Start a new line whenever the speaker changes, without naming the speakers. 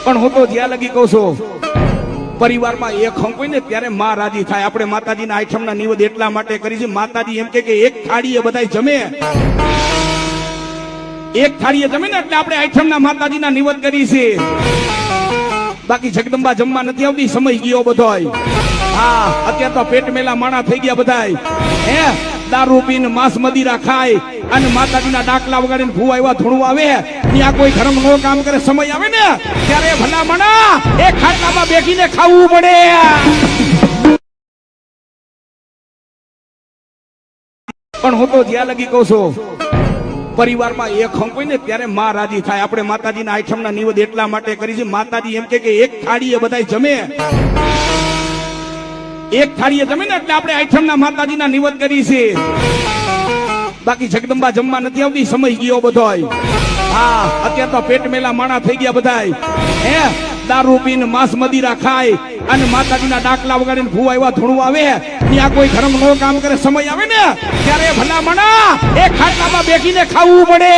પણ હું તો જ્યાં લગી કહું છું, પરિવારમાં એક હંક હોય ને ત્યારે માં રાજી થાય. આપણે માતાજીના આઈટમના નિવેદ એટલા માટે કરી છે, માતાજી એમ કે એક થાળીએ બધાય જમે, એક થાળીએ જમે ને એટલે આપણે આઈટમના માતાજીના નિવેદ કરી છે. બાકી જગદંબા જમવા નથી આવતી, સમય ગયો બધોય. હા, અત્યારે તો પેટ મેલા માણા થઈ ગયા બધાય. હે દારૂ પીને માંસ મદિરા ખાય અને માતાજીના ડાકલા વગાડીને ભૂવા એવા ધૂણવા આવે, ત્યાં કોઈ ધર્મ નો કામ કરે, સમય આવે ને ત્યારે ભલા મણા એ ખાટલામાં બેસીને ખાવું પડે. પણ હું તો જ્યાં લગી કહું છું, પરિવારમાં એક હંક હોય ને ત્યારે માં રાજી થાય. આપણે માતાજીના આઈટમના નિવેદ એટલા માટે કરી છે, માતાજી એમ કે એક થાળીએ બધાય જમે, એક થાળીએ જમે ને એટલે આપણે આઈટમના માતાજીના નિવેદ કરી છે. બાકી જગદંબા જમવા નથી આવતી, સમય ગયો બધોય. હા, અત્યારે તો પેટ મેલા માણા થઈ ગયા બધાય. હે દારૂ પીને માંસ મદિરા ખાય અને માતાજીના ડાકલા વગાડીને ભૂવા એવા ધૂણવા આવે, ત્યાં કોઈ ધર્મ નો કામ કરે, સમય આવે ને ત્યારે ભલા મણા એ ખાટલામાં બેસીને ખાવું પડે.